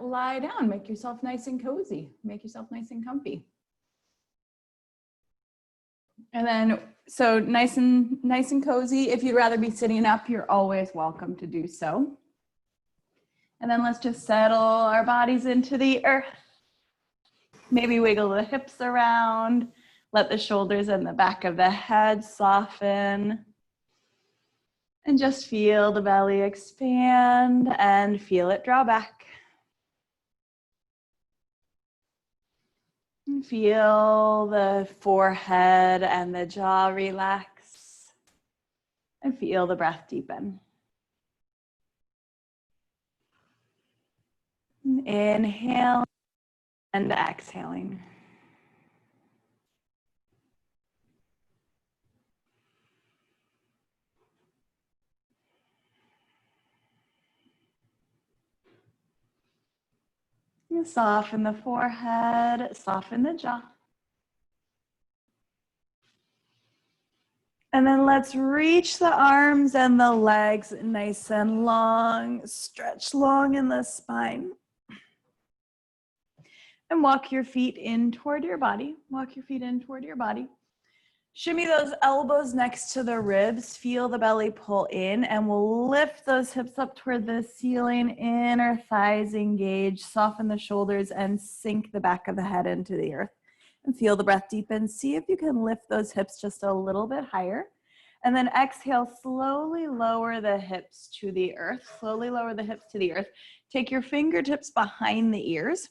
lie down. Make yourself nice and cozy. Make yourself nice and comfy. And then, so nice and cozy. If you'd rather be sitting up, you're always welcome to do so. And then let's just settle our bodies into the earth. Maybe wiggle the hips around. Let the shoulders and the back of the head soften. And just feel the belly expand and feel it draw back. And feel the forehead and the jaw relax. And feel the breath deepen. Inhale and exhaling. Soften the forehead, soften the jaw. And then let's reach the arms and the legs nice and long. Stretch long in the spine. And walk your feet in toward your body. Walk your feet in toward your body. Shimmy those elbows next to the ribs. Feel the belly pull in, and we'll lift those hips up toward the ceiling. Inner thighs engage. Soften the shoulders and sink the back of the head into the earth. And feel the breath deepen. See if you can lift those hips just a little bit higher. And then exhale, slowly lower the hips to the earth. Slowly lower the hips to the earth. Take your fingertips behind the ears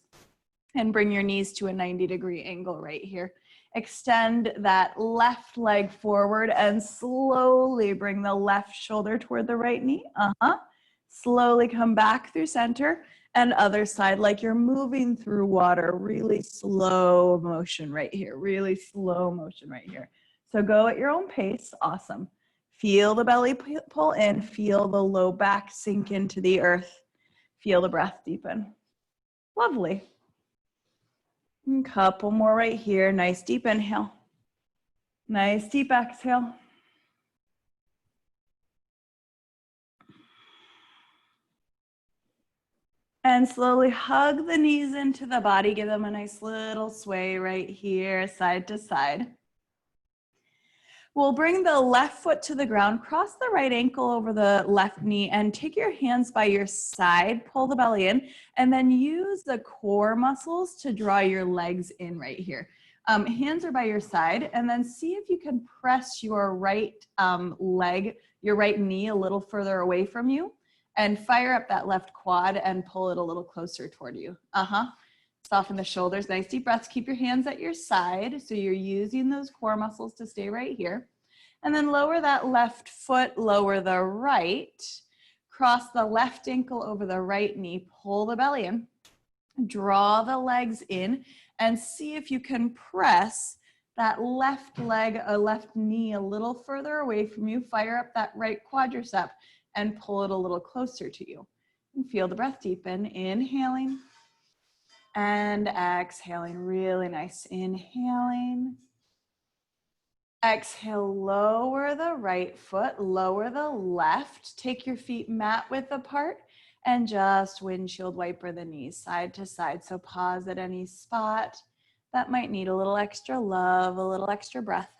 and bring your knees to a 90-degree angle right here. Extend that left leg forward and slowly bring the left shoulder toward the right knee. Slowly come back through center and other side like you're moving through water. Really slow motion right here. Really slow motion right here. So go at your own pace. Awesome. Feel the belly pull in. Feel the low back sink into the earth. Feel the breath deepen. Lovely. A couple more right here. Nice deep inhale. Nice deep exhale. And slowly hug the knees into the body. Give them a nice little sway right here, side to side. We'll bring the left foot to the ground, cross the right ankle over the left knee, and take your hands by your side, pull the belly in, and then use the core muscles to draw your legs in right here. Hands are by your side, and then see if you can press your right leg, your right knee a little further away from you, and fire up that left quad and pull it a little closer toward you. Soften the shoulders, nice deep breaths. Keep your hands at your side. So you're using those core muscles to stay right here. And then lower that left foot, lower the right. Cross the left ankle over the right knee. Pull the belly in. Draw the legs in and see if you can press that left leg, left knee a little further away from you. Fire up that right quadricep and pull it a little closer to you. And feel the breath deepen. Inhaling. And exhaling, really nice. Inhaling. Exhale, lower the right foot, lower the left. Take your feet mat width apart and just windshield wiper the knees side to side. So pause at any spot that might need a little extra love, a little extra breath.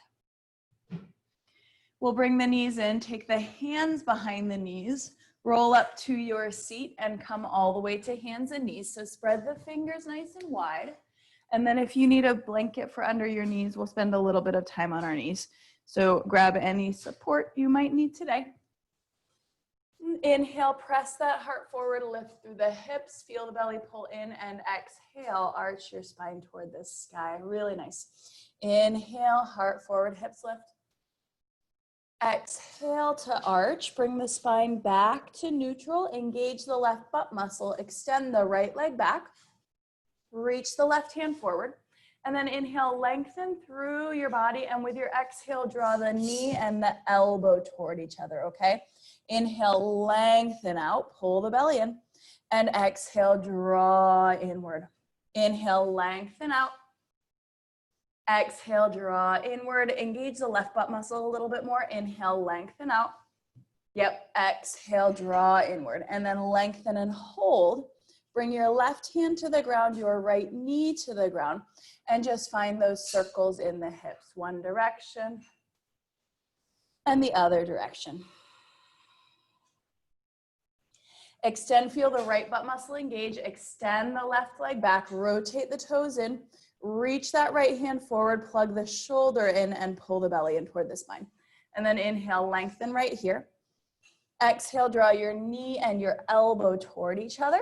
We'll bring the knees in, take the hands behind the knees. Roll up to your seat and come all the way to hands and knees. So spread the fingers nice and wide. And then if you need a blanket for under your knees, we'll spend a little bit of time on our knees. So grab any support you might need today. Inhale, press that heart forward, lift through the hips, feel the belly pull in, and exhale, arch your spine toward the sky. Really nice. Inhale, heart forward, hips lift. Exhale to arch, bring the spine back to neutral, engage the left butt muscle, extend the right leg back, reach the left hand forward, and then inhale, lengthen through your body, and with your exhale, draw the knee and the elbow toward each other, okay? Inhale, lengthen out, pull the belly in, and exhale, draw inward. Inhale, lengthen out. Exhale, draw inward, engage the left butt muscle a little bit more. Inhale, lengthen out. Yep, exhale, draw inward, and then lengthen and hold Bring your left hand to the ground, your right knee to the ground, and just find those circles in the hips. One direction and the other direction. Extend, feel the right butt muscle engage. Extend the left leg back, rotate the toes in, reach that right hand forward, plug the shoulder in, and pull the belly in toward the spine. And then inhale, lengthen right here. Exhale, draw your knee and your elbow toward each other.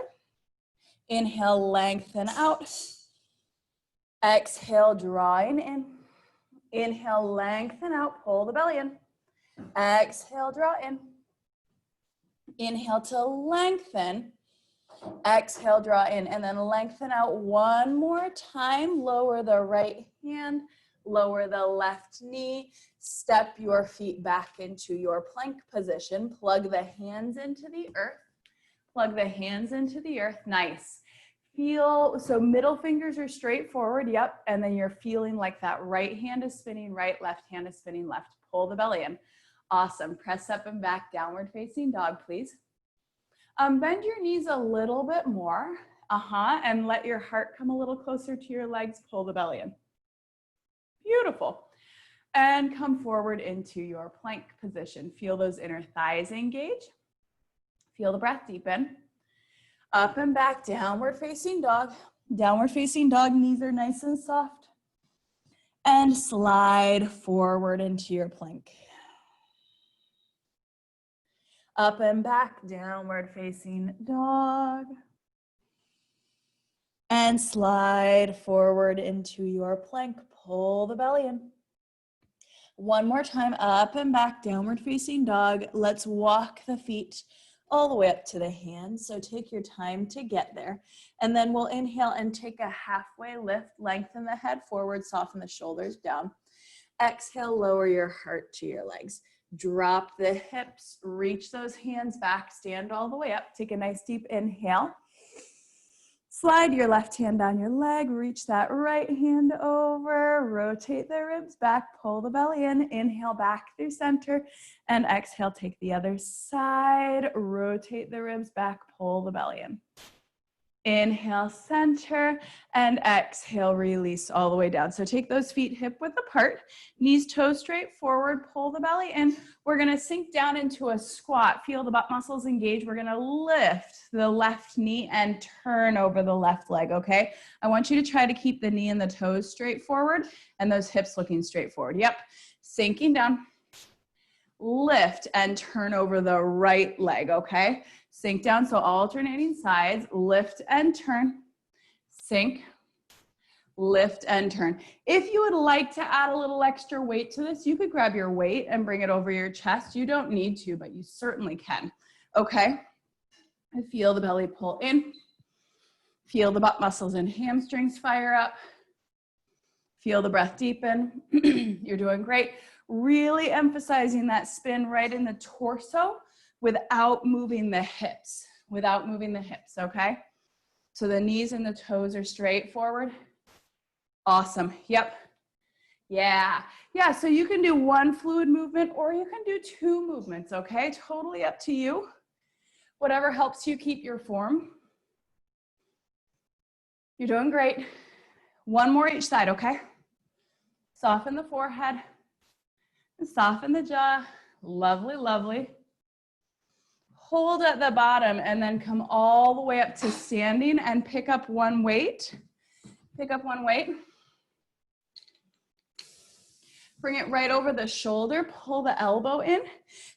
Inhale, lengthen out. Exhale, drawing in. Inhale, lengthen out, pull the belly in. Exhale, draw in. Inhale to lengthen. Exhale, draw in, and then lengthen out one more time. Lower the right hand, lower the left knee. Step your feet back into your plank position. Plug the hands into the earth. Plug the hands into the earth. Nice. Feel, so middle fingers are straight forward, yep, and then you're feeling like that right hand is spinning right, left hand is spinning left. Pull the belly in. Awesome. Press up and back, downward facing dog, please. Bend your knees a little bit more, and let your heart come a little closer to your legs. Pull the belly in. Beautiful. And come forward into your plank position. Feel those inner thighs engage. Feel the breath deepen. Up and back, downward facing dog. Downward facing dog, knees are nice and soft. And slide forward into your plank. Up and back, downward facing dog. And slide forward into your plank. Pull the belly in. One more time, up and back, downward facing dog. Let's walk the feet all the way up to the hands. So take your time to get there. And then we'll inhale and take a halfway lift, lengthen the head forward, soften the shoulders down. Exhale, lower your heart to your legs. Drop the hips, reach those hands back, stand all the way up. Take a nice deep inhale. Slide your left hand down your leg, reach that right hand over, rotate the ribs back, pull the belly in, inhale back through center, and exhale, take the other side, rotate the ribs back, pull the belly in. Inhale, center, and exhale, release all the way down. So take those feet hip width apart, knees toes straight forward, pull the belly in. We're gonna sink down into a squat. Feel the butt muscles engage. We're gonna lift the left knee and turn over the left leg, okay? I want you to try to keep the knee and the toes straight forward and those hips looking straight forward. Yep, sinking down. Lift and turn over the right leg, okay? Sink down, so alternating sides, lift and turn, sink, lift and turn. If you would like to add a little extra weight to this, you could grab your weight and bring it over your chest. You don't need to, but you certainly can, okay? And feel the belly pull in. Feel the butt muscles and hamstrings fire up. Feel the breath deepen. You're doing great. Really emphasizing that spin right in the torso without moving the hips, okay? So the knees and the toes are straight forward. Awesome, yep. Yeah, so you can do one fluid movement or you can do two movements, okay? Totally up to you. Whatever helps you keep your form. You're doing great. One more each side, okay? Soften the forehead. Soften the jaw. Lovely, lovely. Hold at the bottom and then come all the way up to standing and pick up one weight. Pick up one weight. Bring it right over the shoulder. Pull the elbow in.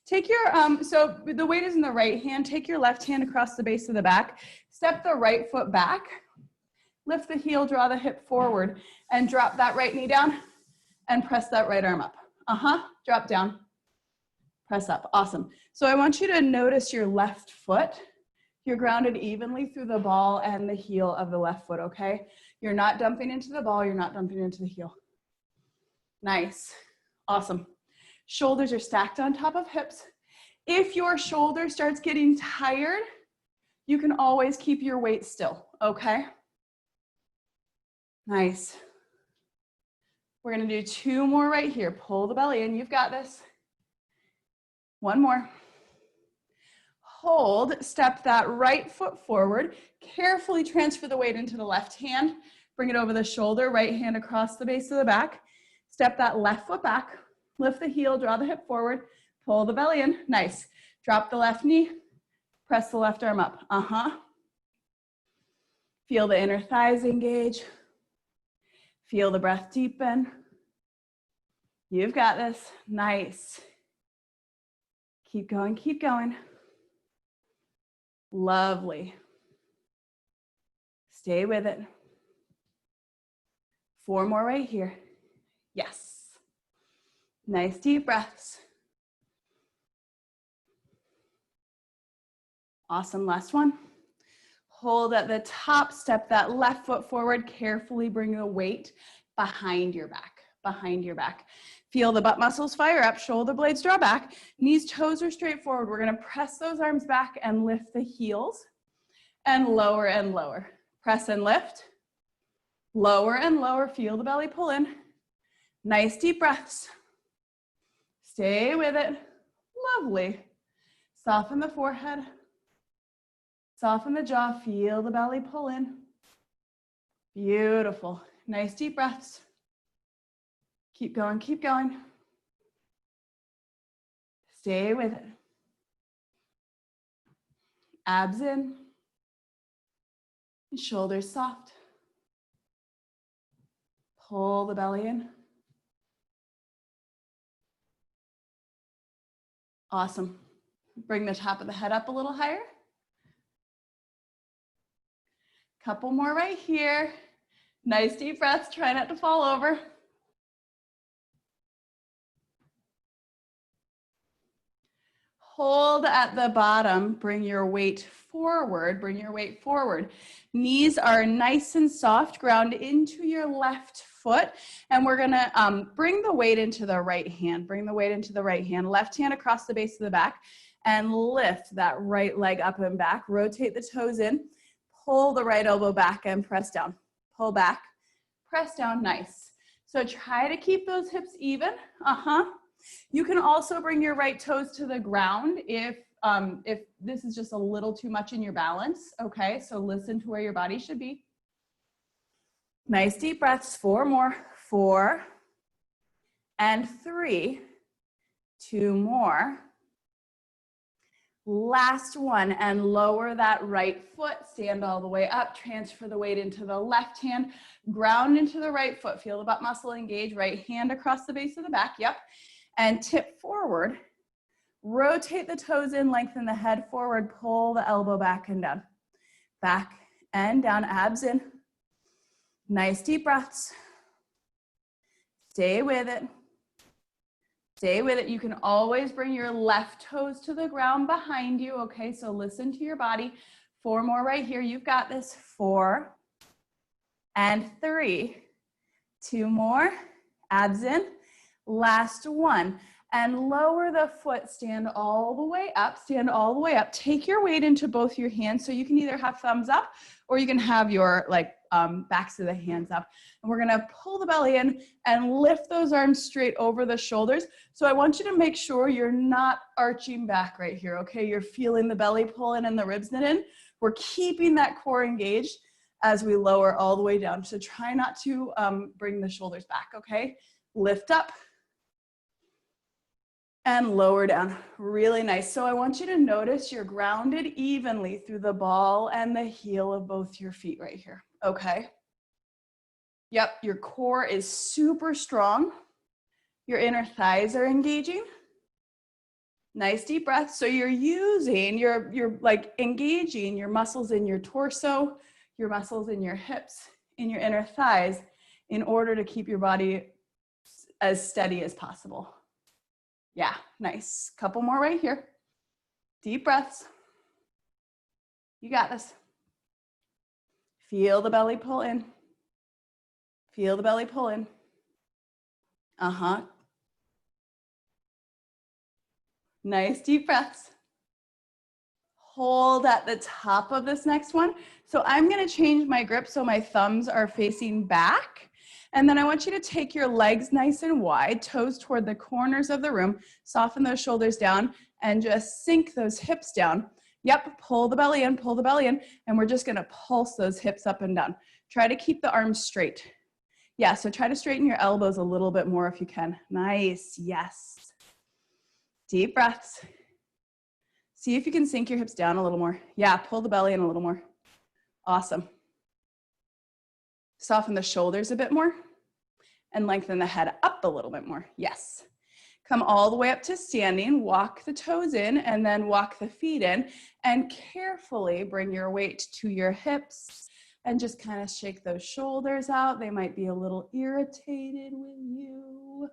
Take your, so the weight is in the right hand. Take your left hand across the base of the back. Step the right foot back. Lift the heel, draw the hip forward, and drop that right knee down and press that right arm up. Drop down. Press up, awesome. So I want you to notice your left foot. You're grounded evenly through the ball and the heel of the left foot, okay? You're not dumping into the ball, you're not dumping into the heel. Nice, awesome. Shoulders are stacked on top of hips. If your shoulder starts getting tired, you can always keep your weight still, okay? Nice. We're gonna do two more right here. Pull the belly in, you've got this. One more. Hold, step that right foot forward. Carefully transfer the weight into the left hand. Bring it over the shoulder, right hand across the base of the back. Step that left foot back. Lift the heel, draw the hip forward. Pull the belly in. Nice. Drop the left knee. Press the left arm up. Feel the inner thighs engage. Feel the breath deepen. You've got this. Nice. Keep going, keep going. Lovely. Stay with it. 4 more right here. Yes. Nice deep breaths. Awesome, last one. Hold at the top, step that left foot forward, carefully bring the weight behind your back, behind your back. Feel the butt muscles fire up, shoulder blades draw back, knees, toes are straight forward. We're gonna press those arms back and lift the heels and lower and lower. Press and lift, lower and lower, feel the belly pull in. Nice deep breaths. Stay with it, lovely. Soften the forehead. Soften the jaw, feel the belly pull in. Beautiful. Nice deep breaths. Keep going, keep going. Stay with it. Abs in. Shoulders soft. Pull the belly in. Awesome. Bring the top of the head up a little higher. Couple more right here. Nice deep breaths. Try not to fall over. Hold at the bottom. Bring your weight forward. Bring your weight forward. Knees are nice and soft. Ground into your left foot. And we're going to bring the weight into the right hand. Bring the weight into the right hand. Left hand across the base of the back. And lift that right leg up and back. Rotate the toes in. Pull the right elbow back and press down. Pull back, press down, nice. So try to keep those hips even. You can also bring your right toes to the ground if this is just a little too much in your balance, okay? So listen to where your body should be. Nice deep breaths, 4 more, 4 and 3, 2 more. Last one, and lower that right foot, stand all the way up, transfer the weight into the left hand, ground into the right foot, feel the butt muscle engage, right hand across the base of the back, yep, and tip forward, rotate the toes in, lengthen the head forward, pull the elbow back and down, abs in, nice deep breaths, stay with it. Stay with it. You can always bring your left toes to the ground behind you, okay? So listen to your body. 4 more right here. You've got this. 4 and 3. 2 more. Abs in. Last one. And lower the foot. Stand all the way up. Stand all the way up. Take your weight into both your hands. So you can either have thumbs up or you can have your backs of the hands up. And we're gonna pull the belly in and lift those arms straight over the shoulders. So I want you to make sure you're not arching back right here, okay? You're feeling the belly pull in and the ribs knit in. We're keeping that core engaged as we lower all the way down. So try not to bring the shoulders back, okay? Lift up and lower down, really nice. So I want you to notice you're grounded evenly through the ball and the heel of both your feet right here, okay? Yep, your core is super strong. Your inner thighs are engaging. Nice deep breath. So you're using, you're like engaging your muscles in your torso, your muscles in your hips, in your inner thighs in order to keep your body as steady as possible. Yeah, nice. Couple more right here. Deep breaths. You got this. Feel the belly pull in. Feel the belly pull in. Nice deep breaths. Hold at the top of this next one. So I'm going to change my grip so my thumbs are facing back. And then I want you to take your legs nice and wide, toes toward the corners of the room, soften those shoulders down, and just sink those hips down. Yep, pull the belly in, and we're just gonna pulse those hips up and down. Try to keep the arms straight. Yeah, so try to straighten your elbows a little bit more if you can. Nice, yes. Deep breaths. See if you can sink your hips down a little more. Yeah, pull the belly in a little more. Awesome. Soften the shoulders a bit more and lengthen the head up a little bit more. Yes. Come all the way up to standing, walk the toes in and then walk the feet in and carefully bring your weight to your hips and just kind of shake those shoulders out. They might be a little irritated with you.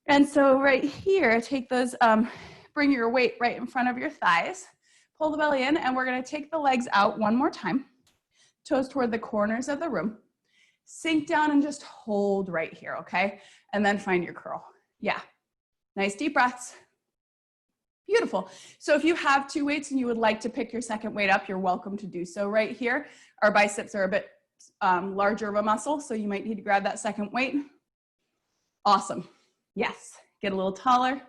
And so right here, take those, bring your weight right in front of your thighs, pull the belly in, and we're gonna take the legs out one more time, toes toward the corners of the room, sink down and just hold right here, okay? And then find your curl. Yeah, nice deep breaths. Beautiful. So if you have two weights and you would like to pick your second weight up, you're welcome to do so right here. Our biceps are a bit larger of a muscle, so you might need to grab that second weight. Awesome. Yes, get a little taller,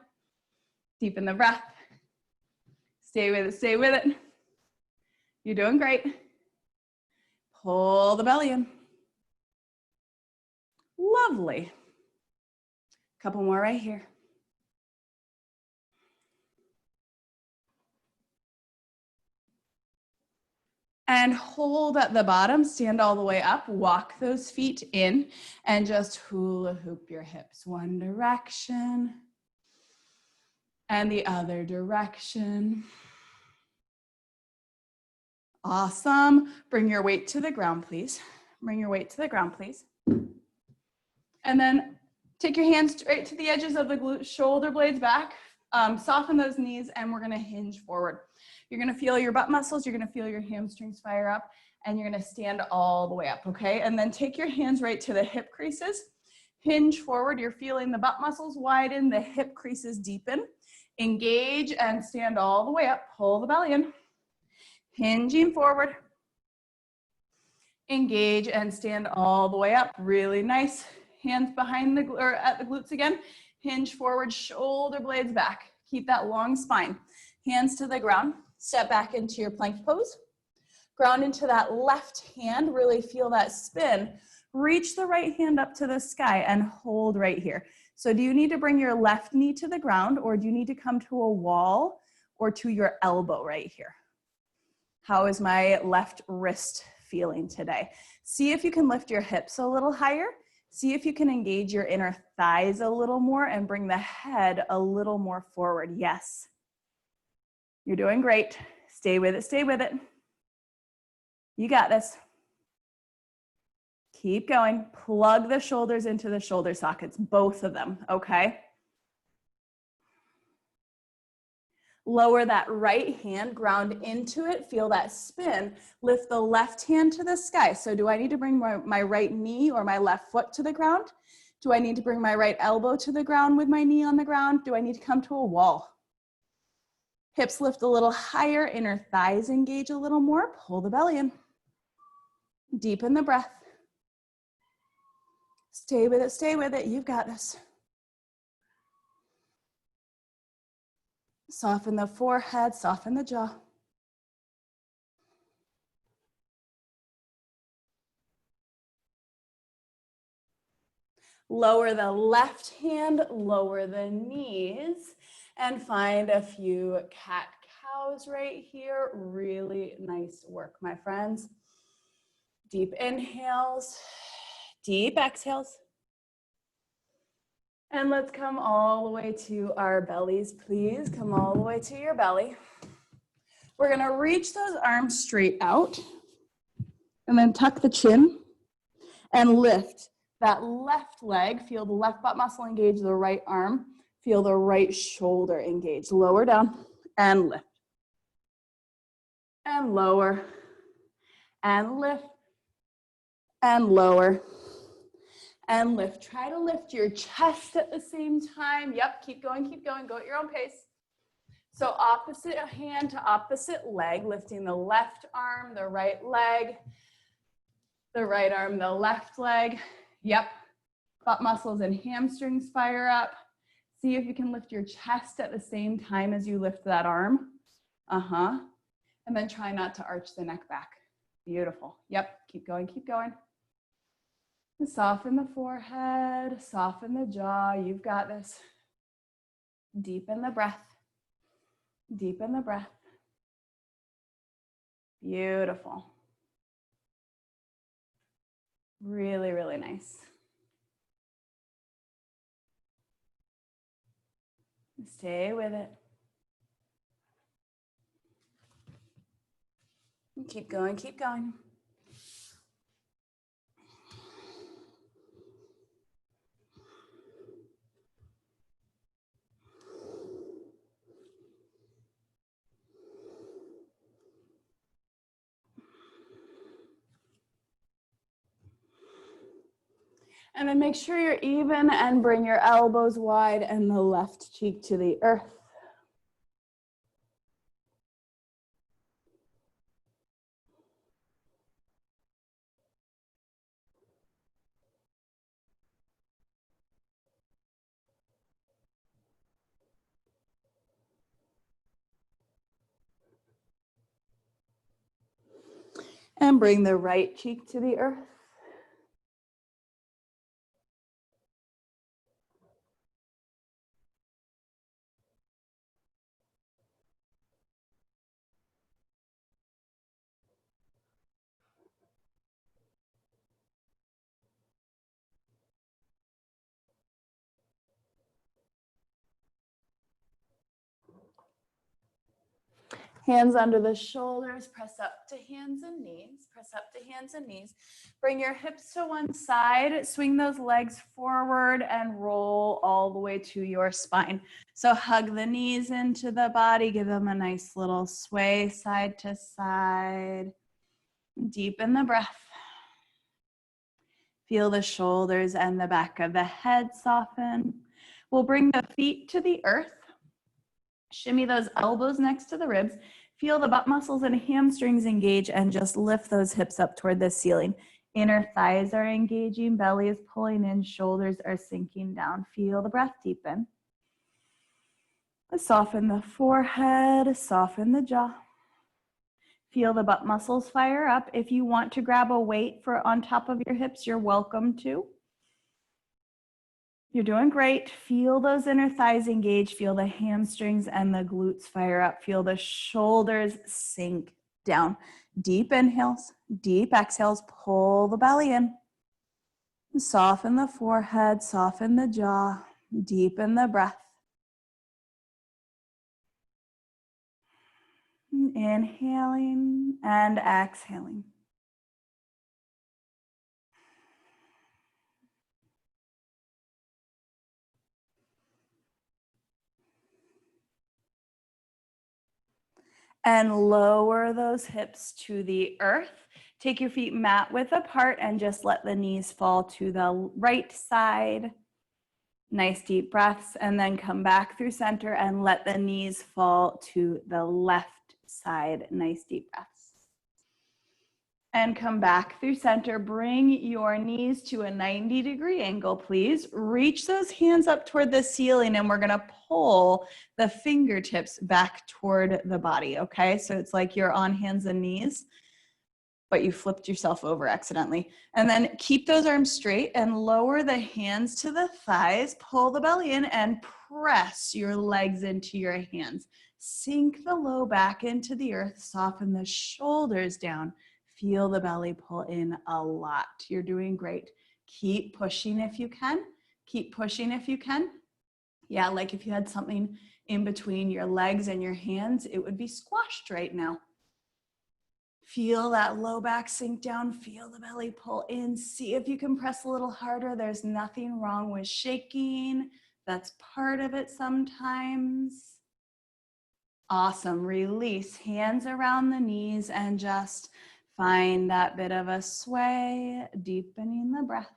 deepen the breath. Stay with it, stay with it. You're doing great. Pull the belly in. Lovely. Couple more right here. And hold at the bottom, stand all the way up, walk those feet in, and just hula hoop your hips. One direction, and the other direction. Awesome. Bring your weight to the ground, please. Bring your weight to the ground, please. And then take your hands straight to the edges of the glute, shoulder blades back. Soften those knees, and we're gonna hinge forward. You're gonna feel your butt muscles, you're gonna feel your hamstrings fire up, and you're gonna stand all the way up, okay? And then take your hands right to the hip creases. Hinge forward, you're feeling the butt muscles widen, the hip creases deepen. Engage and stand all the way up, pull the belly in. Hinging forward. Engage and stand all the way up, really nice. Hands behind the, or at the glutes again. Hinge forward, shoulder blades back. Keep that long spine. Hands to the ground. Step back into your plank pose. Ground into that left hand. Really feel that spin. Reach the right hand up to the sky and hold right here. So do you need to bring your left knee to the ground, or do you need to come to a wall or to your elbow right here? How is my left wrist feeling today? See if you can lift your hips a little higher. See if you can engage your inner thighs a little more and bring the head a little more forward. Yes. You're doing great. Stay with it, stay with it. You got this. Keep going. Plug the shoulders into the shoulder sockets, both of them, okay? Lower that right hand, ground into it, feel that spin. Lift the left hand to the sky. So do I need to bring my right knee or my left foot to the ground? Do I need to bring my right elbow to the ground with my knee on the ground? Do I need to come to a wall? Hips lift a little higher, inner thighs engage a little more. Pull the belly in. Deepen the breath. Stay with it. You've got this. Soften the forehead, soften the jaw. Lower the left hand, lower the knees, and find a few cat-cows right here. Really nice work, my friends. Deep inhales, deep exhales. And let's come all the way to our bellies, please. Come all the way to your belly. We're gonna reach those arms straight out and then tuck the chin and lift that left leg. Feel the left butt muscle engage the right arm. Feel the right shoulder engage. Lower down and lift. And lower and lift and lower. And lift. Try to lift your chest at the same time. Yep, keep going, go at your own pace. So opposite hand to opposite leg, lifting the left arm, the right leg, the right arm, the left leg. Yep, butt muscles and hamstrings fire up. See if you can lift your chest at the same time as you lift that arm. And then try not to arch the neck back. Beautiful. Yep, keep going, keep going. And soften the forehead, soften the jaw. You've got this. Deepen the breath. Deepen the breath. Beautiful. Really, really nice. Stay with it. Keep going, keep going. And then make sure you're even and bring your elbows wide and the left cheek to the earth. And bring the right cheek to the earth. Hands under the shoulders, press up to hands and knees, press up to hands and knees. Bring your hips to one side, swing those legs forward and roll all the way to your spine. So hug the knees into the body, give them a nice little sway side to side. Deepen the breath. Feel the shoulders and the back of the head soften. We'll bring the feet to the earth. Shimmy those elbows next to the ribs. Feel the butt muscles and hamstrings engage and just lift those hips up toward the ceiling. Inner thighs are engaging, belly is pulling in, shoulders are sinking down. Feel the breath deepen. Soften the forehead, soften the jaw. Feel the butt muscles fire up. If you want to grab a weight for on top of your hips, you're welcome to. You're doing great. Feel those inner thighs engage. Feel the hamstrings and the glutes fire up. Feel the shoulders sink down. Deep inhales, deep exhales. Pull the belly in. Soften the forehead, soften the jaw. Deepen the breath. Inhaling and exhaling. And lower those hips to the earth. Take your feet mat width apart and just let the knees fall to the right side. Nice deep breaths, and then come back through center and let the knees fall to the left side. Nice deep breaths. And come back through center. Bring your knees to a 90-degree angle, please. Reach those hands up toward the ceiling, and we're gonna pull the fingertips back toward the body, okay? So it's like you're on hands and knees, but you flipped yourself over accidentally. And then keep those arms straight and lower the hands to the thighs, pull the belly in and press your legs into your hands. Sink the low back into the earth, soften the shoulders down. Feel the belly pull in a lot. You're doing great. Keep pushing if you can. Keep pushing if you can. Yeah, like if you had something in between your legs and your hands, it would be squashed right now. Feel that low back sink down. Feel the belly pull in. See if you can press a little harder. There's nothing wrong with shaking. That's part of it sometimes. Awesome. Release. Hands around the knees and just find that bit of a sway, deepening the breath.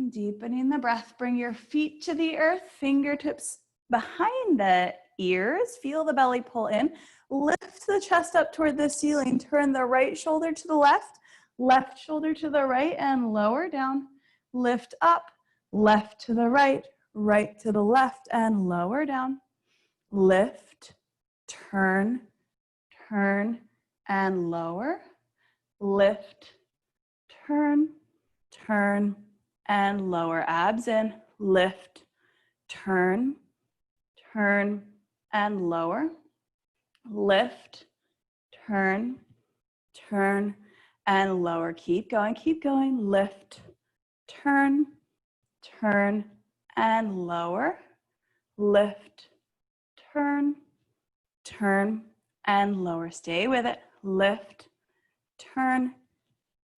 Deepening the breath. Bring your feet to the earth, fingertips behind the ears. Feel the belly pull in. Lift the chest up toward the ceiling. Turn the right shoulder to the left shoulder to the right, and lower down. Lift up, left to the right to the left, and lower down. Lift, turn, turn, and lower. Lift, turn, turn, and lower. Abs in, lift, turn, turn, and lower. Lift, turn, turn, and lower. Keep going. Lift, turn, turn, and lower. Lift, turn, turn, and lower. Stay with it. Lift, turn,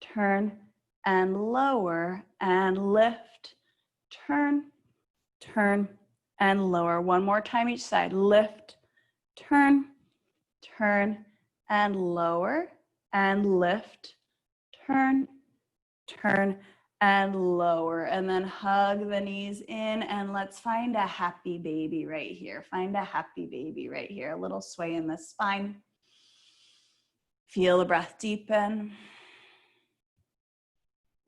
turn, and lower, and lift, turn, turn, and lower. One more time each side. Lift, turn, turn, and lower, and lift, turn, turn, and lower. And then hug the knees in, and let's find a happy baby right here. Find a happy baby right here. A little sway in the spine. Feel the breath deepen.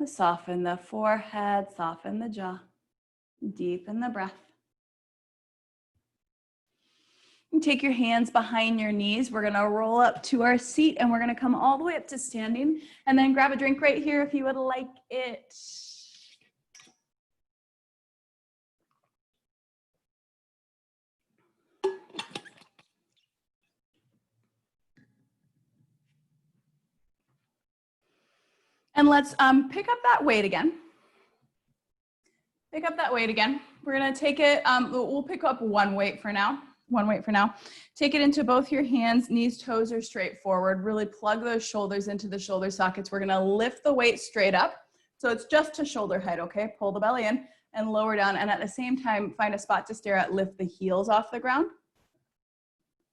Soften the forehead, soften the jaw. Deepen the breath. And take your hands behind your knees. We're gonna roll up to our seat, and we're gonna come all the way up to standing, and then grab a drink right here if you would like it. And let's pick up that weight again. Pick up that weight again. We're gonna take it, we'll pick up one weight for now. Take it into both your hands, knees, toes are straight forward. Really plug those shoulders into the shoulder sockets. We're gonna lift the weight straight up. So it's just to shoulder height, okay? Pull the belly in and lower down. And at the same time, find a spot to stare at, lift the heels off the ground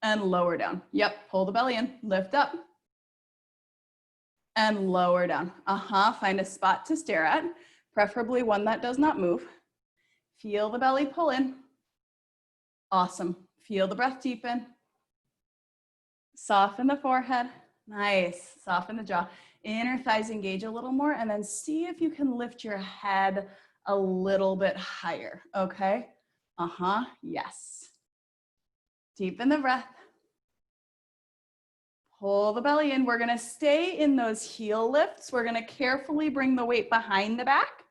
and lower down. Yep, pull the belly in, lift up and lower down. Find a spot to stare at, preferably one that does not move. Feel the belly pull in. Awesome. Feel the breath deepen. Soften the forehead. Nice. Soften the jaw. Inner thighs engage a little more, and then see if you can lift your head a little bit higher, okay? Yes. Deepen the breath. Pull the belly in. We're gonna stay in those heel lifts. We're gonna carefully bring the weight behind the back,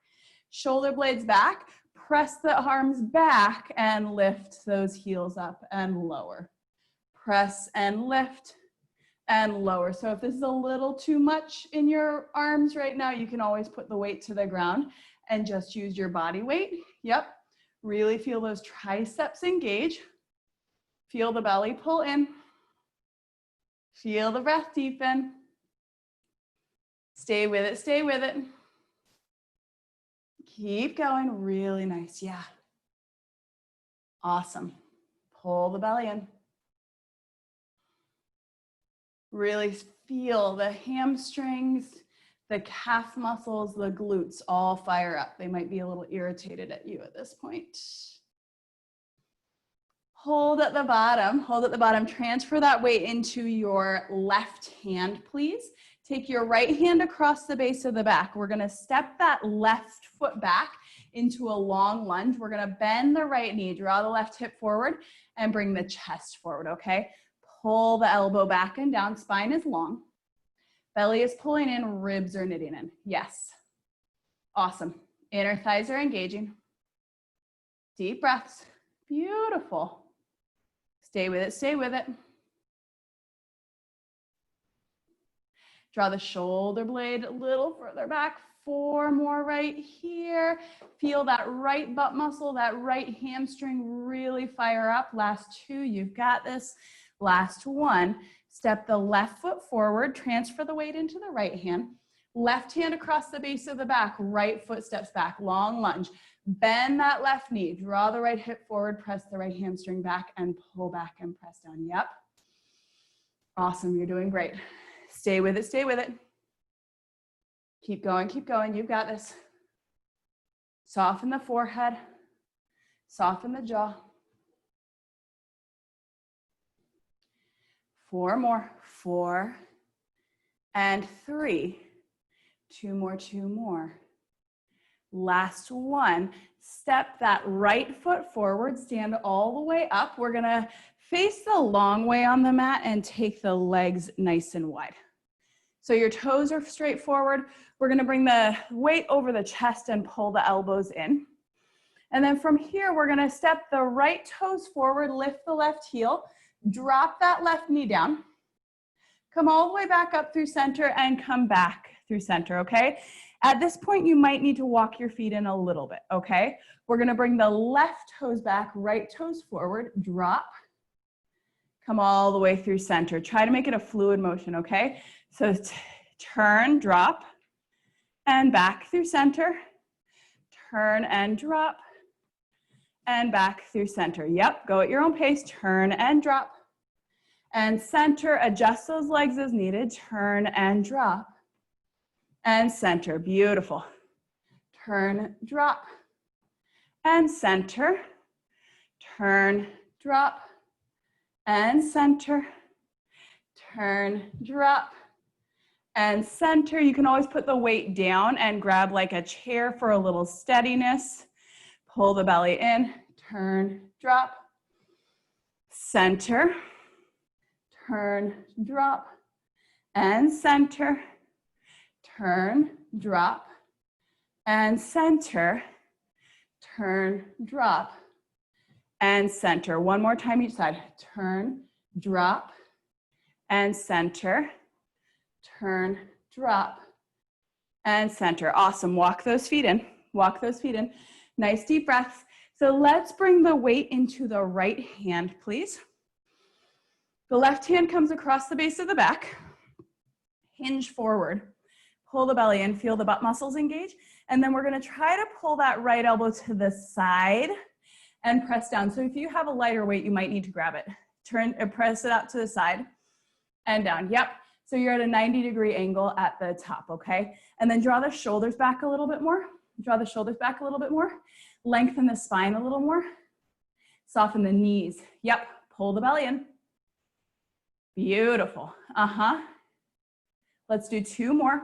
shoulder blades back, press the arms back and lift those heels up and lower. Press and lift and lower. So if this is a little too much in your arms right now, you can always put the weight to the ground and just use your body weight. Yep. Really feel those triceps engage. Feel the belly pull in. Feel the breath deepen. Stay with it, stay with it. Keep going, really nice, yeah. Awesome. Pull the belly in. Really feel the hamstrings, the calf muscles, the glutes all fire up. They might be a little irritated at you at this point. Hold at the bottom, hold at the bottom. Transfer that weight into your left hand, please. Take your right hand across the base of the back. We're gonna step that left foot back into a long lunge. We're gonna bend the right knee, draw the left hip forward, and bring the chest forward, okay? Pull the elbow back and down, spine is long. Belly is pulling in, ribs are knitting in. Yes. Awesome. Inner thighs are engaging. Deep breaths. Beautiful. Stay with it, stay with it. Draw the shoulder blade a little further back. 4 more right here. Feel that right butt muscle, that right hamstring really fire up. Last 2, you've got this. Last 1, step the left foot forward, transfer the weight into the right hand. Left hand across the base of the back, right foot steps back, long lunge. Bend that left knee, draw the right hip forward, press the right hamstring back and pull back and press down. Yep. Awesome, you're doing great. Stay with it, stay with it. Keep going, you've got this. Soften the forehead, soften the jaw. 4 more, 4 and 3. 2 more, 2 more. Last one. Step that right foot forward, stand all the way up. We're gonna face the long way on the mat and take the legs nice and wide. So your toes are straight forward. We're gonna bring the weight over the chest and pull the elbows in. And then from here, we're gonna step the right toes forward, lift the left heel, drop that left knee down, come all the way back up through center and come back through center, okay? At this point, you might need to walk your feet in a little bit, okay? We're gonna bring the left toes back, right toes forward, drop, come all the way through center. Try to make it a fluid motion, okay? So turn, drop, and back through center. Turn and drop, and back through center. Yep, go at your own pace. Turn and drop, and center. Adjust those legs as needed. Turn and drop, and center. Beautiful. Turn, drop, and center. Turn, drop, and center. Turn, drop, and center. You can always put the weight down and grab like a chair for a little steadiness. Pull the belly in, turn, drop, center, turn, drop, and center, turn, drop, and center, turn, drop, and center. One more time each side. Turn, drop, and center, turn, drop, and center. Awesome. Walk those feet in. Walk those feet in. Nice deep breaths. So let's bring the weight into the right hand, please. The left hand comes across the base of the back. Hinge forward. Pull the belly in. Feel the butt muscles engage. And then we're going to try to pull that right elbow to the side and press down. So if you have a lighter weight, you might need to grab it. Turn and press it out to the side and down. Yep. So you're at a 90-degree angle at the top, okay? And then draw the shoulders back a little bit more. Draw the shoulders back a little bit more. Lengthen the spine a little more. Soften the knees. Yep, pull the belly in. Beautiful. Let's do two more.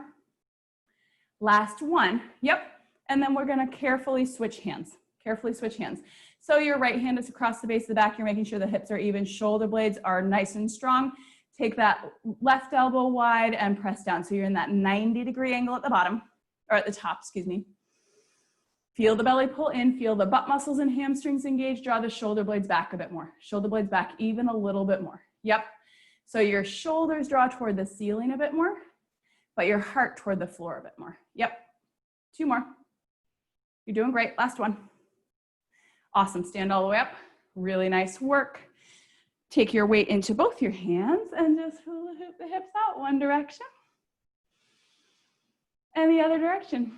Last one. Yep. And then we're gonna carefully switch hands. Carefully switch hands. So your right hand is across the base of the back. You're making sure the hips are even. Shoulder blades are nice and strong. Take that left elbow wide and press down. So you're in that 90-degree angle at the bottom, or at the top, excuse me. Feel the belly pull in, feel the butt muscles and hamstrings engage. Draw the shoulder blades back a bit more. Shoulder blades back even a little bit more. Yep. So your shoulders draw toward the ceiling a bit more, but your heart toward the floor a bit more. Yep. Two more. You're doing great. Last one. Awesome. Stand all the way up. Really nice work. Take your weight into both your hands and just hula hoop the hips out one direction and the other direction.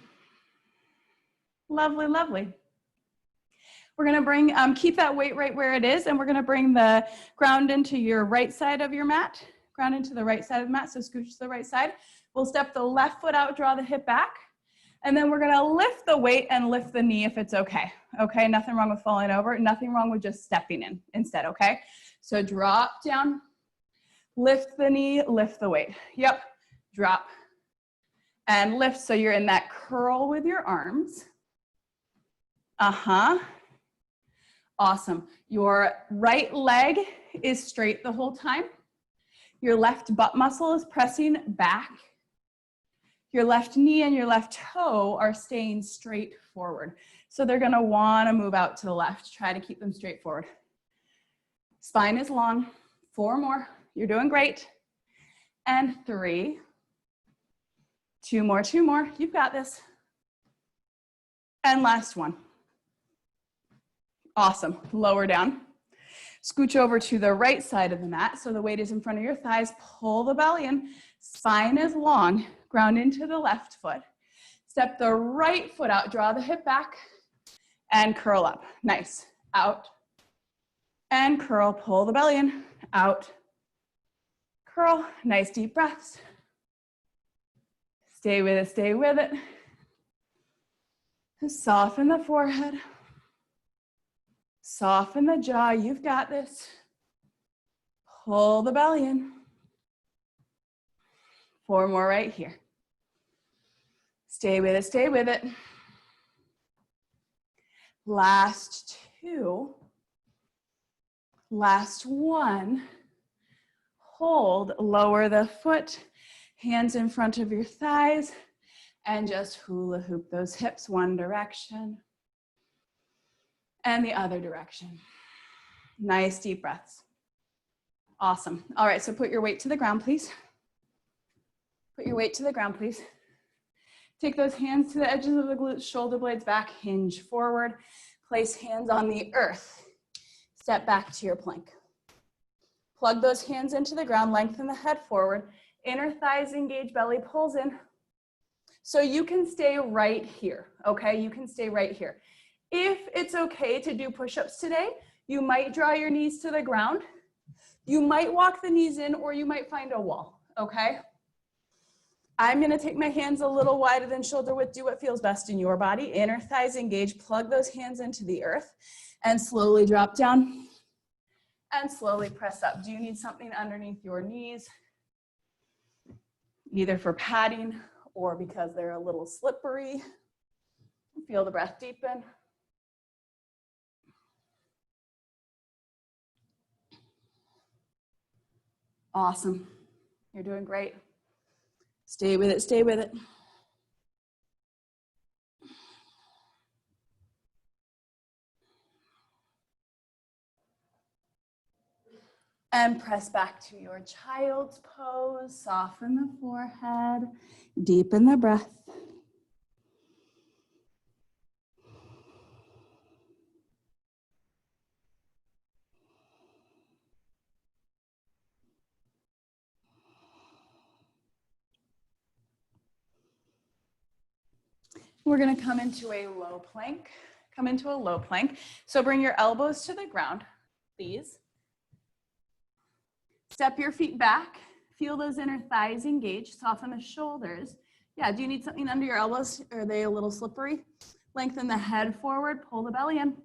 Lovely, lovely. We're gonna bring, keep that weight right where it is, and we're gonna bring the ground into your right side of your mat, ground into the right side of the mat, so scooch to the right side. We'll step the left foot out, draw the hip back, and then we're gonna lift the weight and lift the knee if it's okay. Okay, nothing wrong with falling over, nothing wrong with just stepping in instead, okay? So drop down, lift the knee, lift the weight. Yep, drop and lift, so you're in that curl with your arms. Awesome. Your right leg is straight the whole time. Your left butt muscle is pressing back. Your left knee and your left toe are staying straight forward. So they're gonna wanna move out to the left. Try to keep them straight forward. Spine is long. 4 more. You're doing great. And 3. 2 more, 2 more. You've got this. And last one. Awesome. Lower down. Scooch over to the right side of the mat so the weight is in front of your thighs. Pull the belly in. Spine is long. Ground into the left foot. Step the right foot out. Draw the hip back and curl up. Nice. Out and curl. Pull the belly in. Out. Curl. Nice deep breaths. Stay with it. Stay with it. Soften the forehead. Soften the jaw. You've got this. Pull the belly in. 4 more right here. Stay with it. Stay with it. Last two. Last one. Hold, lower the foot, hands in front of your thighs, and just hula hoop those hips one direction and the other direction. Nice deep breaths. Awesome. All right, so put your weight to the ground, please. Put your weight to the ground, please. Take those hands to the edges of the glutes, shoulder blades back, hinge forward. Place hands on the earth. Step back to your plank. Plug those hands into the ground, lengthen the head forward. Inner thighs engage, belly pulls in. So you can stay right here, okay? You can stay right here. If it's okay to do push-ups today, you might draw your knees to the ground. You might walk the knees in, or you might find a wall, okay? I'm gonna take my hands a little wider than shoulder width. Do what feels best in your body. Inner thighs engage, plug those hands into the earth, and slowly drop down, and slowly press up. Do you need something underneath your knees? Either for padding, or because they're a little slippery. Feel the breath deepen. Awesome. You're doing great. Stay with it, stay with it. And press back to your child's pose. Soften the forehead, deepen the breath. We're gonna come into a low plank. Come into a low plank. So bring your elbows to the ground, please. Step your feet back. Feel those inner thighs engage. Soften the shoulders. Yeah, do you need something under your elbows? Are they a little slippery? Lengthen the head forward, pull the belly in.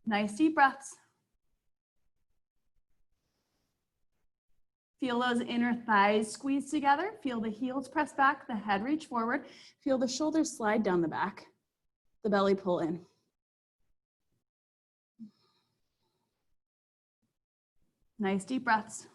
Nice deep breaths. Feel those inner thighs squeeze together. Feel the heels press back, the head reach forward. Feel the shoulders slide down the back, the belly pull in. Nice deep breaths.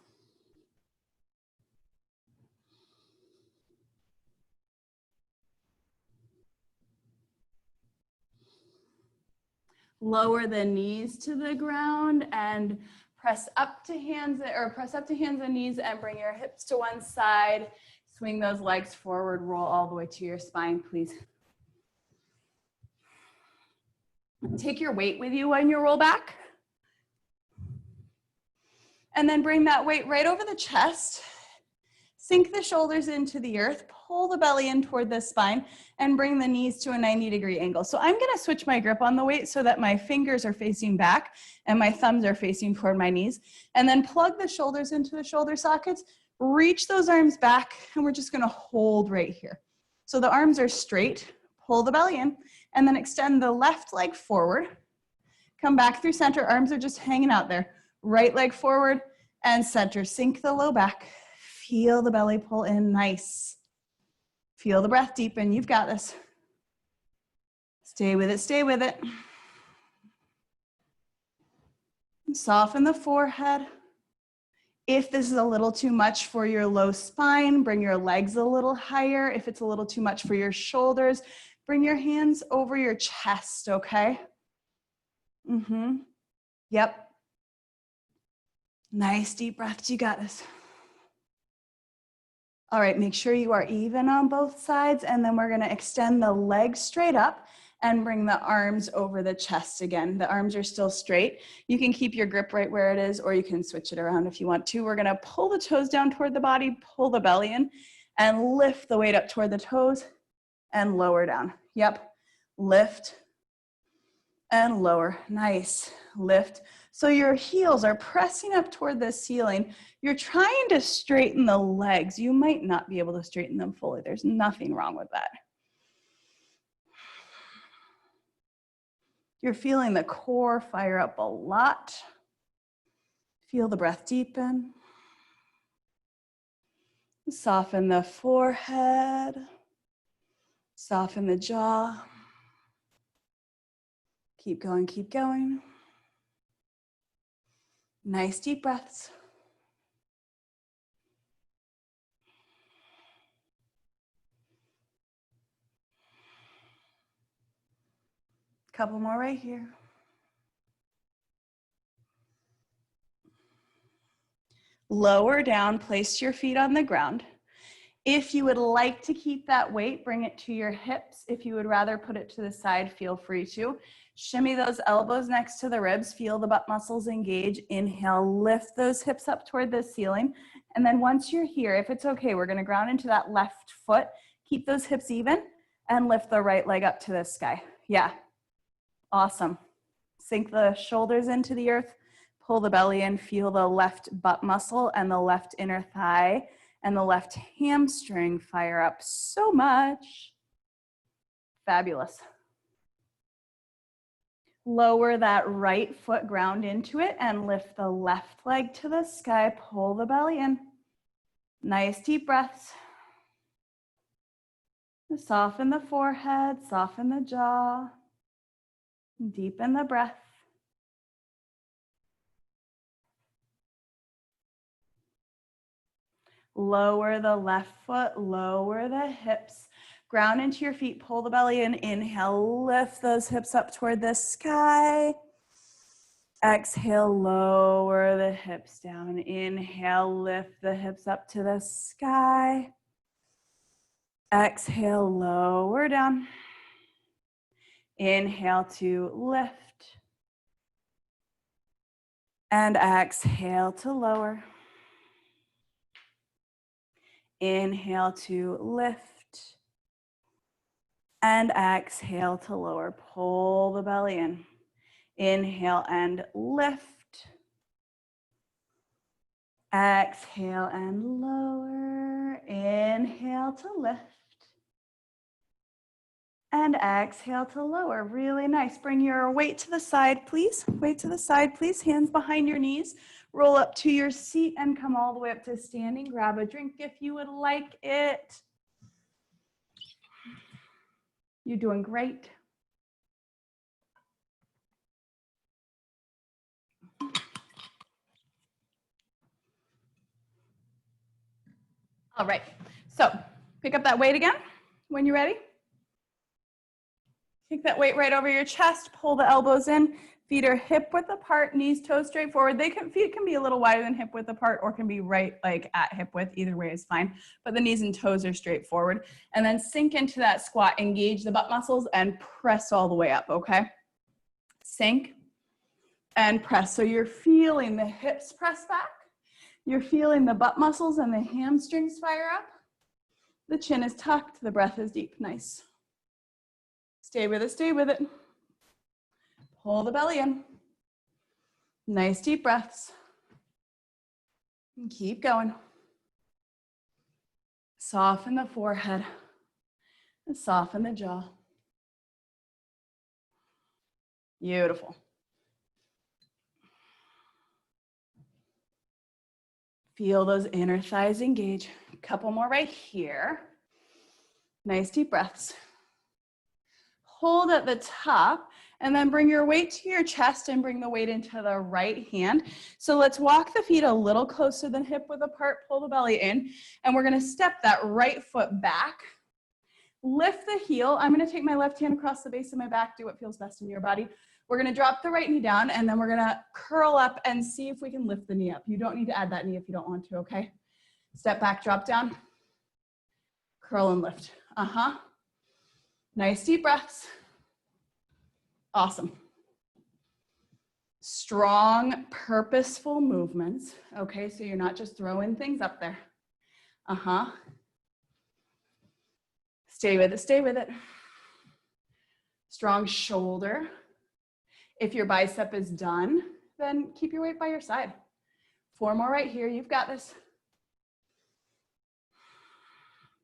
Lower the knees to the ground and press up to hands and knees and bring your hips to one side. Swing those legs forward, roll all the way to your spine, please. Take your weight with you when you roll back. And then bring that weight right over the chest. Sink the shoulders into the earth, pull the belly in toward the spine, and bring the knees to a 90-degree angle. So I'm gonna switch my grip on the weight so that my fingers are facing back and my thumbs are facing toward my knees. And then plug the shoulders into the shoulder sockets, reach those arms back, and we're just gonna hold right here. So the arms are straight, pull the belly in, and then extend the left leg forward. Come back through center, arms are just hanging out there. Right leg forward and center, sink the low back. Feel the belly pull in, nice. Feel the breath deepen, you've got this. Stay with it, stay with it. Soften the forehead. If this is a little too much for your low spine, bring your legs a little higher. If it's a little too much for your shoulders, bring your hands over your chest, okay? Yep. Nice deep breaths, you got this. All right, make sure you are even on both sides, and then we're gonna extend the legs straight up and bring the arms over the chest again. The arms are still straight. You can keep your grip right where it is, or you can switch it around if you want to. We're gonna pull the toes down toward the body, pull the belly in, and lift the weight up toward the toes and lower down. Yep, lift and lower, nice, lift. So your heels are pressing up toward the ceiling. You're trying to straighten the legs. You might not be able to straighten them fully. There's nothing wrong with that. You're feeling the core fire up a lot. Feel the breath deepen. Soften the forehead. Soften the jaw. Keep going, keep going. Nice deep breaths. Couple more right here. Lower down, place your feet on the ground. If you would like to keep that weight, bring it to your hips. If you would rather put it to the side, feel free to. Shimmy those elbows next to the ribs. Feel the butt muscles engage. Inhale, lift those hips up toward the ceiling. And then once you're here, if it's okay, we're gonna ground into that left foot. Keep those hips even and lift the right leg up to the sky. Yeah, awesome. Sink the shoulders into the earth. Pull the belly in, feel the left butt muscle and the left inner thigh and the left hamstring fire up so much. Fabulous. Lower that right foot, ground into it, and lift the left leg to the sky. Pull the belly in. Nice deep breaths. Soften the forehead, soften the jaw. Deepen the breath. Lower the left foot, lower the hips. Ground into your feet, pull the belly in. Inhale, lift those hips up toward the sky. Exhale, lower the hips down. Inhale, lift the hips up to the sky. Exhale, lower down. Inhale to lift. And exhale to lower. Inhale to lift. And exhale to lower. Pull the belly in. Inhale and lift. Exhale and lower. Inhale to lift. And exhale to lower. Really nice. Bring your weight to the side, please. Weight to the side, please. Hands behind your knees. Roll up to your seat and come all the way up to standing. Grab a drink if you would like it. You're doing great. All right, so pick up that weight again when you're ready. Take that weight right over your chest, pull the elbows in. Feet are hip width apart, knees, toes straight forward. Feet can be a little wider than hip width apart or can be right like at hip width. Either way is fine, but the knees and toes are straight forward. And then sink into that squat, engage the butt muscles and press all the way up, okay? Sink and press. So you're feeling the hips press back. You're feeling the butt muscles and the hamstrings fire up. The chin is tucked, the breath is deep, nice. Stay with it, stay with it. Pull the belly in. Nice deep breaths. And keep going. Soften the forehead and soften the jaw. Beautiful. Feel those inner thighs engage. A couple more right here. Nice deep breaths. Hold at the top and then bring your weight to your chest and bring the weight into the right hand. So let's walk the feet a little closer than hip width apart, pull the belly in, and we're gonna step that right foot back. Lift the heel. I'm gonna take my left hand across the base of my back, do what feels best in your body. We're gonna drop the right knee down and then we're gonna curl up and see if we can lift the knee up. You don't need to add that knee if you don't want to, okay? Step back, drop down, curl and lift. Nice deep breaths. Awesome. Strong, purposeful movements. Okay, so you're not just throwing things up there. Stay with it, stay with it. Strong shoulder. If your bicep is done, then keep your weight by your side. 4 more right here, you've got this.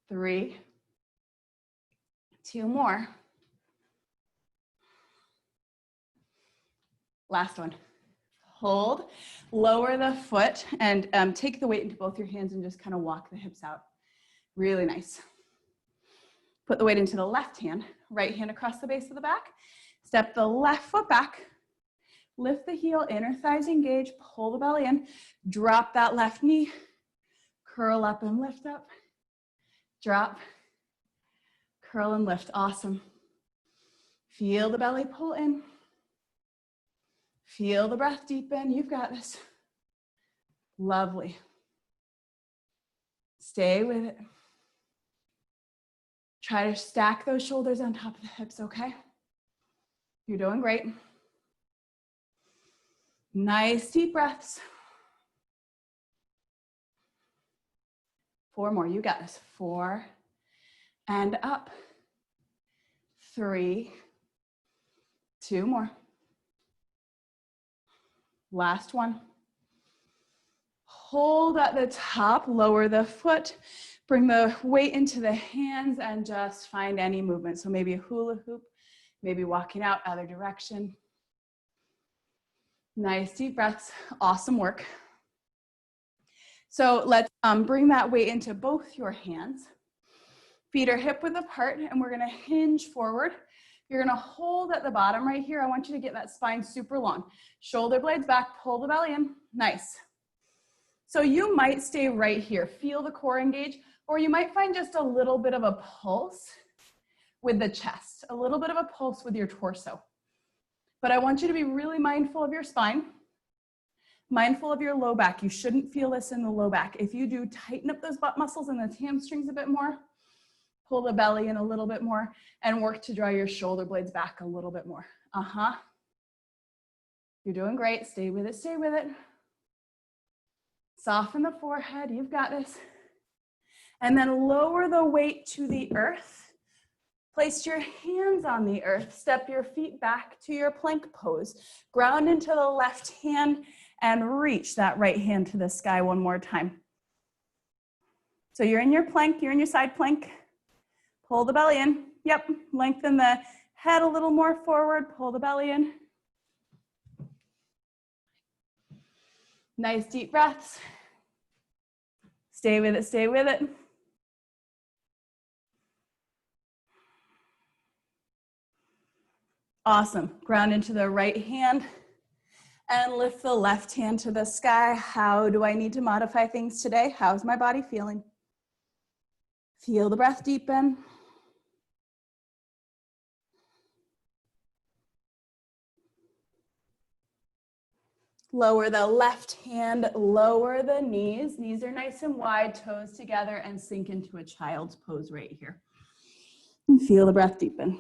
3, 2 more. Last one. Hold, lower the foot and take the weight into both your hands and just kind of walk the hips out. Really nice. Put the weight into the left hand, right hand across the base of the back. Step the left foot back. Lift the heel, inner thighs engage, pull the belly in, drop that left knee, curl up and lift up, drop, curl and lift. Awesome. Feel the belly pull in. Feel the breath deepen. You've got this. Lovely. Stay with it. Try to stack those shoulders on top of the hips, okay? You're doing great. Nice deep breaths. 4 more, you got this. 4, and up. 3, 2 more. Last one. Hold at the top, lower the foot, bring the weight into the hands and just find any movement. So maybe a hula hoop, maybe walking out other direction. Nice deep breaths, awesome work. So let's bring that weight into both your hands. Feet are hip width apart and we're gonna hinge forward. You're gonna hold at the bottom right here. I want you to get that spine super long. Shoulder blades back, pull the belly in, nice. So you might stay right here, feel the core engage, or you might find just a little bit of a pulse with the chest, a little bit of a pulse with your torso. But I want you to be really mindful of your spine, mindful of your low back. You shouldn't feel this in the low back. If you do, tighten up those butt muscles and the hamstrings a bit more, pull the belly in a little bit more, and work to draw your shoulder blades back a little bit more. You're doing great, stay with it, stay with it. Soften the forehead, you've got this. And then lower the weight to the earth. Place your hands on the earth. Step your feet back to your plank pose. Ground into the left hand and reach that right hand to the sky one more time. So you're in your plank, you're in your side plank. Pull the belly in. Yep, lengthen the head a little more forward. Pull the belly in. Nice deep breaths. Stay with it, stay with it. Awesome. Ground into the right hand and lift the left hand to the sky. How do I need to modify things today? How's my body feeling? Feel the breath deepen. Lower the left hand, lower the knees. Knees are nice and wide, toes together, and sink into a child's pose right here. And feel the breath deepen.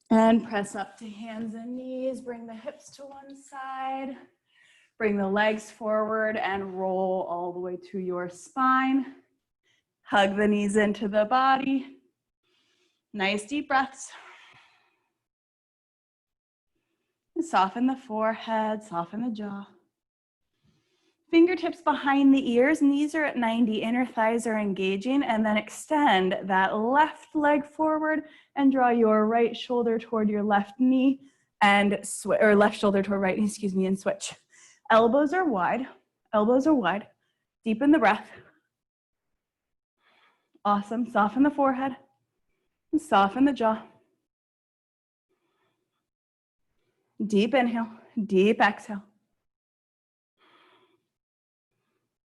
And press up to hands and knees. Bring the hips to one side. Bring the legs forward and roll all the way to your spine. Hug the knees into the body. Nice deep breaths. Soften the forehead, soften the jaw. Fingertips behind the ears, knees are at 90, inner thighs are engaging, and then extend that left leg forward and draw your right shoulder toward your left knee and or left shoulder toward right knee, excuse me, and switch. Elbows are wide, deepen the breath. Awesome, soften the forehead, and soften the jaw. Deep inhale, deep exhale.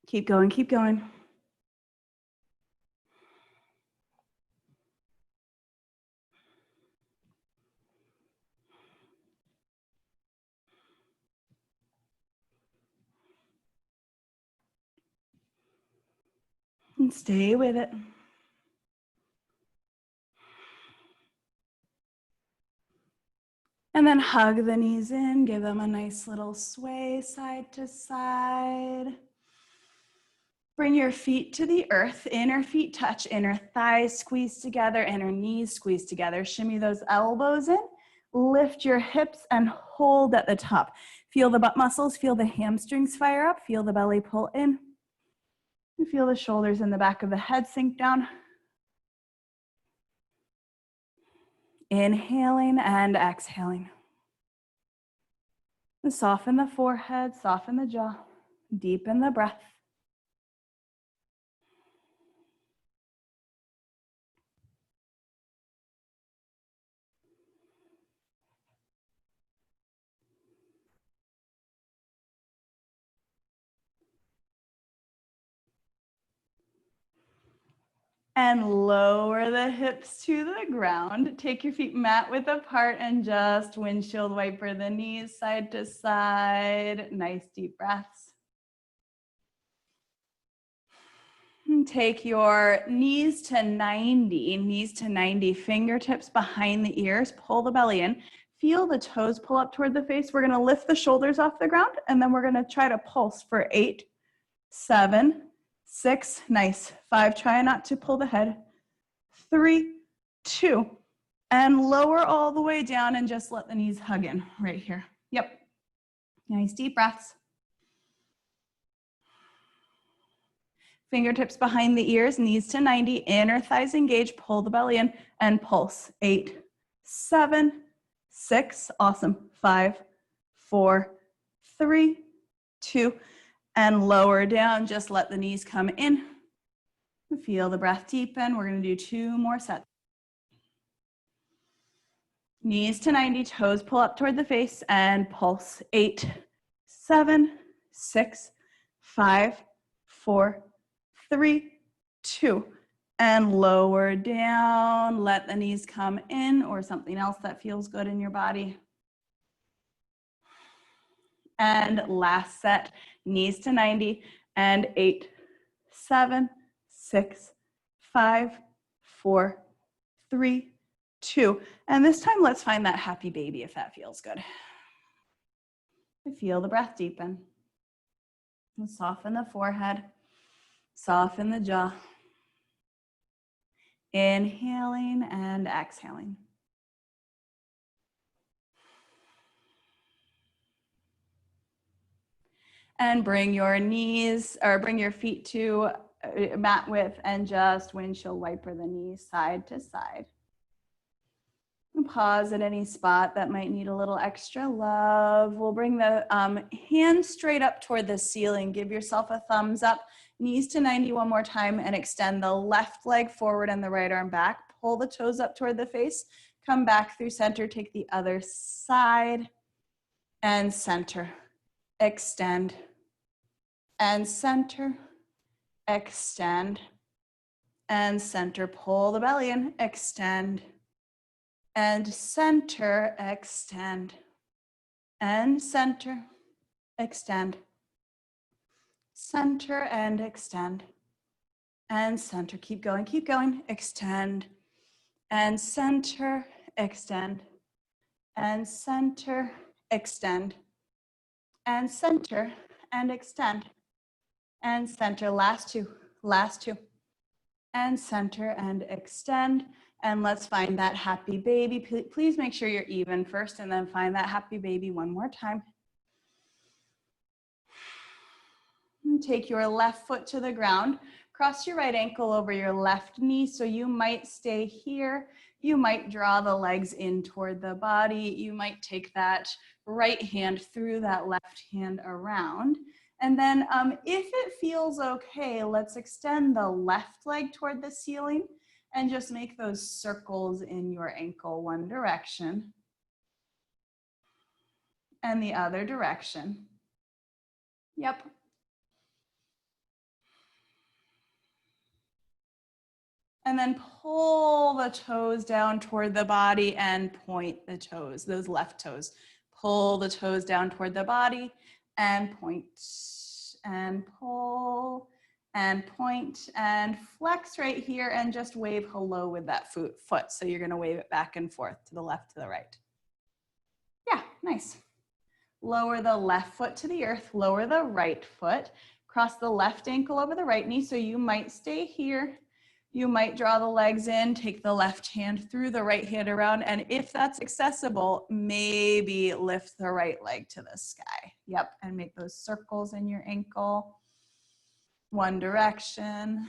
Keep going, keep going. And stay with it. And then hug the knees in, give them a nice little sway side to side. Bring your feet to the earth, inner feet touch, inner thighs squeeze together, inner knees squeeze together. Shimmy those elbows in, lift your hips and hold at the top. Feel the butt muscles, feel the hamstrings fire up, feel the belly pull in. And feel the shoulders in the back of the head sink down. Inhaling and exhaling. Soften the forehead, soften the jaw, deepen the breath. And lower the hips to the ground. Take your feet mat width apart and just windshield wiper the knees side to side. Nice deep breaths. And take your knees to 90, fingertips behind the ears. Pull the belly in. Feel the toes pull up toward the face. We're gonna lift the shoulders off the ground and then we're gonna try to pulse for 8, 7, 6, nice. 5, try not to pull the head. 3, 2, and lower all the way down and just let the knees hug in right here. Yep. Nice deep breaths. Fingertips behind the ears, knees to 90, inner thighs engaged, pull the belly in and pulse. 8, 7, 6, awesome. 5, 4, 3, 2, and lower down, just let the knees come in. Feel the breath deepen. We're gonna do 2 more sets. Knees to 90, toes pull up toward the face and pulse. 8, 7, 6, 5, 4, 3, 2, and lower down. Let the knees come in or something else that feels good in your body. And last set, knees to 90 and 8, 7, 6, 5, 4, 3, 2. And this time, let's find that happy baby if that feels good. Feel the breath deepen. And soften the forehead, soften the jaw. Inhaling and exhaling. And bring your knees, or bring your feet to mat width and just windshield wiper the knees side to side. And pause at any spot that might need a little extra love. We'll bring the hands straight up toward the ceiling. Give yourself a thumbs up. Knees to 90 one more time and extend the left leg forward and the right arm back. Pull the toes up toward the face. Come back through center. Take the other side and center. Extend and center. Extend and center. Pull the belly in. Extend and center. Extend and center. Extend. Center and extend. And center. Keep going. Keep going. Extend and center. Extend and center. Extend and center and extend and center. Last two. Last two. And center and extend. And let's find that happy baby. Please make sure you're even first and then find that happy baby one more time. And take your left foot to the ground. Cross your right ankle over your left knee. So you might stay here. You might draw the legs in toward the body. You might take that right hand through that left hand around. And then if it feels okay, let's extend the left leg toward the ceiling and just make those circles in your ankle, one direction and the other direction. Yep. And then pull the toes down toward the body and point the toes, those left toes. Pull the toes down toward the body and point and pull and point and flex right here and just wave hello with that foot. So you're gonna wave it back and forth to the left, to the right. Yeah, nice. Lower the left foot to the earth, lower the right foot, cross the left ankle over the right knee. So you might stay here. You might draw the legs in, take the left hand through, the right hand around, and if that's accessible, maybe lift the right leg to the sky. Yep, and make those circles in your ankle. One direction,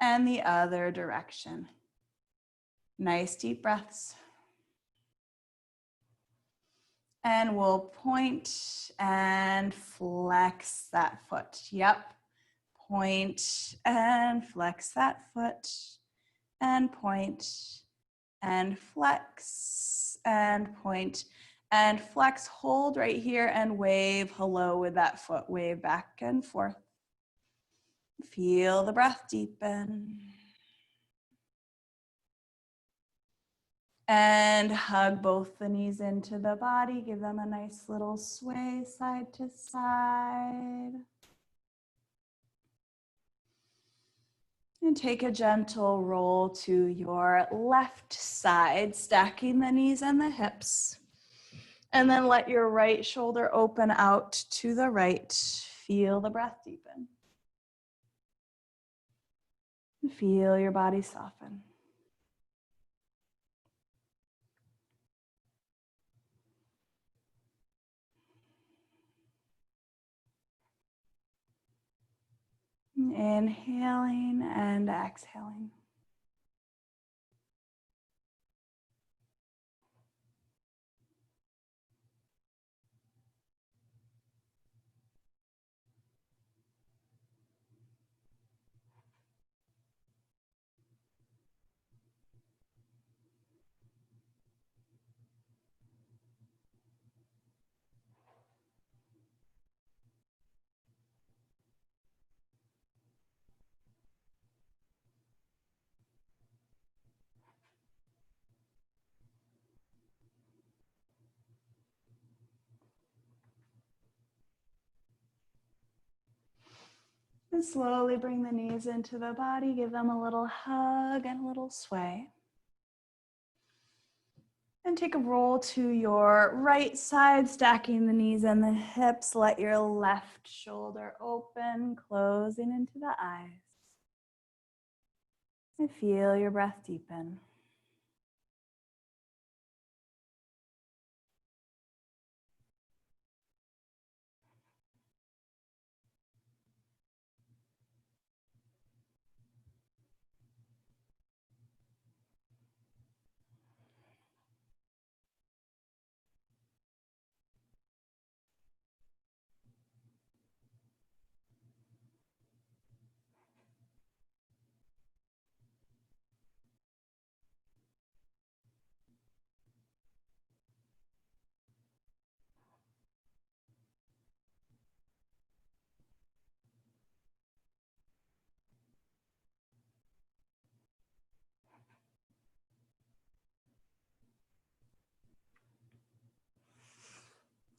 and the other direction. Nice deep breaths. And we'll point and flex that foot. Yep. Point and flex that foot. And point and flex and point and flex. Hold right here and wave hello with that foot. Wave back and forth. Feel the breath deepen. And hug both the knees into the body. Give them a nice little sway side to side. And take a gentle roll to your left side, stacking the knees and the hips. And then let your right shoulder open out to the right. Feel the breath deepen. And feel your body soften. Inhaling and exhaling. And slowly bring the knees into the body. Give them a little hug and a little sway. And take a roll to your right side, stacking the knees and the hips. Let your left shoulder open, closing into the eyes. And feel your breath deepen.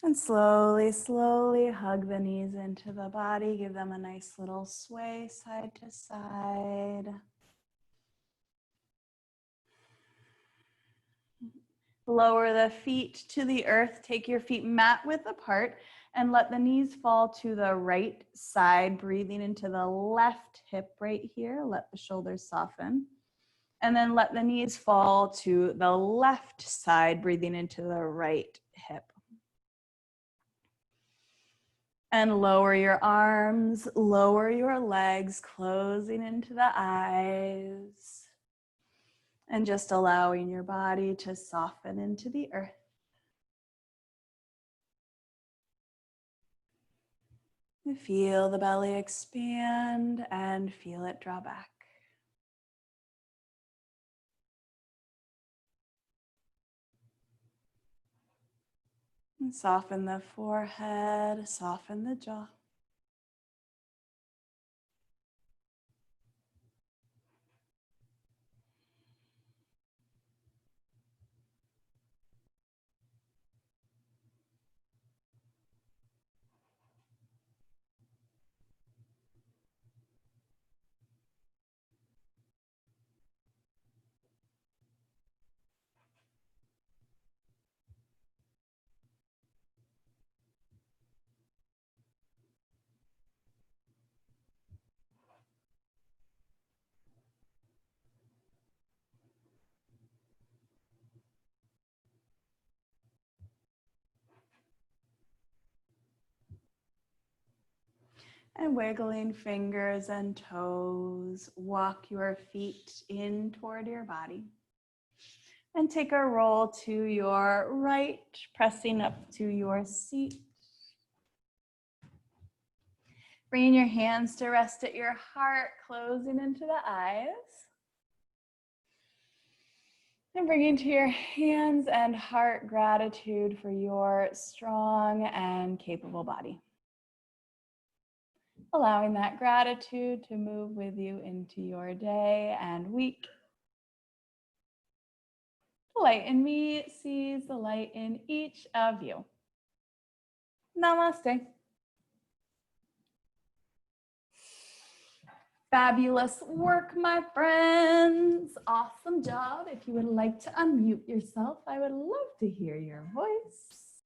And slowly, slowly hug the knees into the body. Give them a nice little sway side to side. Lower the feet to the earth. Take your feet mat width apart and let the knees fall to the right side, breathing into the left hip right here. Let the shoulders soften. And then let the knees fall to the left side, breathing into the right hip. And lower your arms, lower your legs, closing into the eyes. And just allowing your body to soften into the earth. Feel the belly expand and feel it draw back. And soften the forehead, soften the jaw. And wiggling fingers and toes, walk your feet in toward your body. And take a roll to your right, pressing up to your seat. Bringing your hands to rest at your heart, closing into the eyes. And bringing to your hands and heart gratitude for your strong and capable body. Allowing that gratitude to move with you into your day and week. The light in me sees the light in each of you. Namaste. Fabulous work, my friends. Awesome job. If you would like to unmute yourself, I would love to hear your voice.